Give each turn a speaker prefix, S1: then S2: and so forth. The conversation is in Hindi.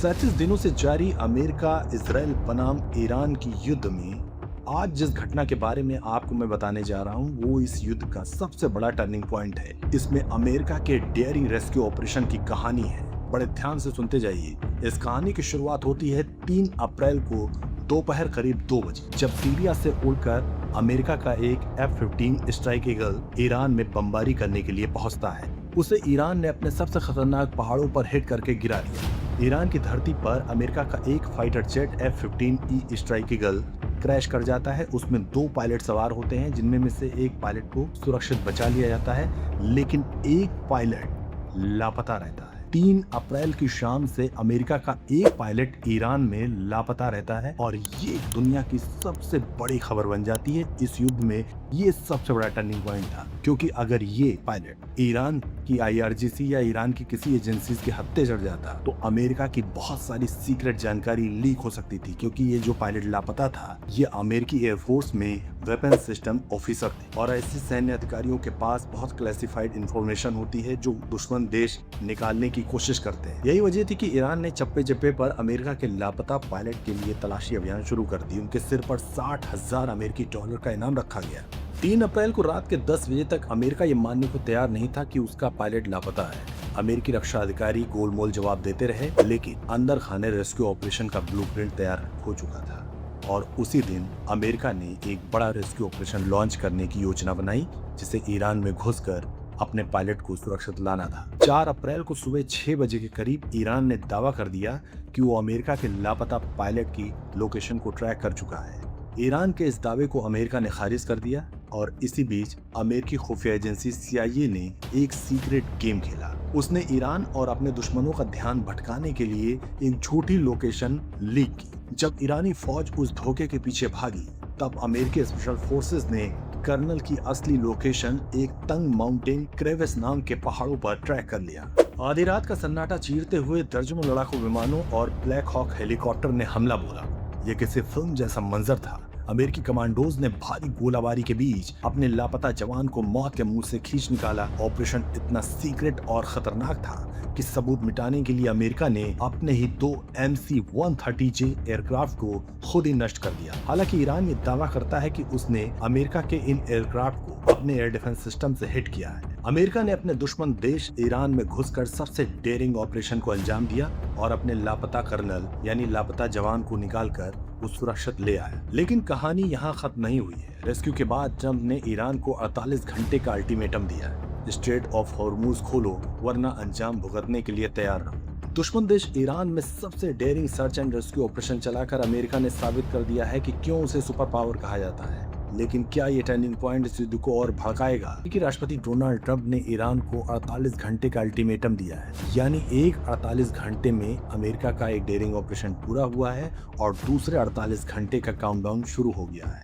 S1: 37 दिनों से जारी अमेरिका इजराइल बनाम ईरान की युद्ध में आज जिस घटना के बारे में आपको मैं बताने जा रहा हूं वो इस युद्ध का सबसे बड़ा टर्निंग पॉइंट है। इसमें अमेरिका के डेयरिंग रेस्क्यू ऑपरेशन की कहानी है। बड़े ध्यान से सुनते जाइए। इस कहानी की शुरुआत होती है 3 अप्रैल को दोपहर करीब 2 बजे, जब सीरिया से उड़कर अमेरिका का एक F-15 स्ट्राइक ईगल ईरान में बमबारी करने के लिए पहुंचता है। उसे ईरान ने अपने सबसे खतरनाक पहाड़ों पर हिट करके गिरा दिया। ईरान की धरती पर अमेरिका का एक fighter jet F-15E strike eagle crash कर जाता है। उसमें 2 पायलट सवार होते हैं, जिनमें से एक पायलट को सुरक्षित बचा लिया जाता है, लेकिन एक पायलट लापता रहता है। 3 अप्रैल की शाम से अमेरिका का एक पायलट ईरान में लापता रहता है और ये दुनिया की सबसे बड़ी खबर बन जाती है। इस युद्ध में ये सबसे बड़ा टर्निंग पॉइंट था, क्योंकि अगर ये पायलट ईरान की IRGC या ईरान की किसी एजेंसी के हत्थे चढ़ जाता तो अमेरिका की बहुत सारी सीक्रेट जानकारी लीक हो सकती थी, क्योंकि ये जो पायलट लापता था ये अमेरिकी एयरफोर्स में वेपन सिस्टम ऑफिसर थे और ऐसे सैन्य अधिकारियों के पास बहुत क्लासिफाइड इंफॉर्मेशन होती है जो दुश्मन देश निकालने की कोशिश करते हैं। यही वजह थी कि ईरान ने चप्पे चप्पे पर अमेरिका के लापता पायलट के लिए तलाशी अभियान शुरू कर दी। उनके सिर पर $60,000 अमेरिकी डॉलर का इनाम रखा गया। 3 अप्रैल को रात के 10 बजे तक अमेरिका ये मानने को तैयार नहीं था कि उसका पायलट लापता है। अमेरिकी रक्षा अधिकारी गोलमोल जवाब देते रहे, लेकिन अंदर खाने रेस्क्यू ऑपरेशन का ब्लूप्रिंट तैयार हो चुका था और उसी दिन अमेरिका ने एक बड़ा रेस्क्यू ऑपरेशन लॉन्च करने की योजना बनाई, जिसे ईरान में घुसकर अपने पायलट को सुरक्षित लाना था। 4 अप्रैल को सुबह 6 बजे के करीब ईरान ने दावा कर दिया कि वो अमेरिका के लापता पायलट की लोकेशन को ट्रैक कर चुका है। ईरान के इस दावे को अमेरिका ने खारिज कर दिया और इसी बीच अमेरिकी खुफिया एजेंसी CIA ने एक सीक्रेट गेम खेला। उसने ईरान और अपने दुश्मनों का ध्यान भटकाने के लिए एक झूठी लोकेशन लीक की। जब ईरानी फौज उस धोखे के पीछे भागी, तब अमेरिकी स्पेशल फोर्सेस ने कर्नल की असली लोकेशन एक तंग माउंटेन क्रेविस नाम के पहाड़ों पर ट्रैक कर लिया। आधी रात का सन्नाटा चीरते हुए दर्जनों लड़ाकू विमानों और ब्लैक हॉक हेलीकॉप्टर ने हमला बोला। ये किसी फिल्म जैसा मंजर था। अमेरिकी कमांडोज ने भारी गोलाबारी के बीच अपने लापता जवान को मौत के मुंह से खींच निकाला। ऑपरेशन इतना सीक्रेट और खतरनाक था कि सबूत मिटाने के लिए अमेरिका ने अपने ही 2 MC-130J एयरक्राफ्ट को खुद ही नष्ट कर दिया। हालांकि ईरान ये दावा करता है कि उसने अमेरिका के इन एयरक्राफ्ट को अपने एयर डिफेंस सिस्टम से हिट किया है। अमेरिका ने अपने दुश्मन देश ईरान में घुसकर सबसे डेयरिंग ऑपरेशन को अंजाम दिया और अपने लापता कर्नल यानी लापता जवान को निकालकर वो सुरक्षित ले आया। लेकिन कहानी यहाँ खत्म नहीं हुई है। रेस्क्यू के बाद ट्रंप ने ईरान को 48 घंटे का अल्टीमेटम दिया है। स्ट्रेट ऑफ हॉर्मुज खोलो, वरना अंजाम भुगतने के लिए तैयार रहो। दुश्मन देश ईरान में सबसे daring search and rescue operation चलाकर अमेरिका ने साबित कर दिया है कि क्यों उसे सुपर पावर कहा जाता है। लेकिन क्या ये टर्निंग पॉइंट इस युद्ध को और भड़काएगा? कि राष्ट्रपति डोनाल्ड ट्रंप ने ईरान को 48 घंटे का अल्टीमेटम दिया है, यानी एक 48 घंटे में अमेरिका का एक डेयरिंग ऑपरेशन पूरा हुआ है और दूसरे 48 घंटे का काउंटडाउन शुरू हो गया है।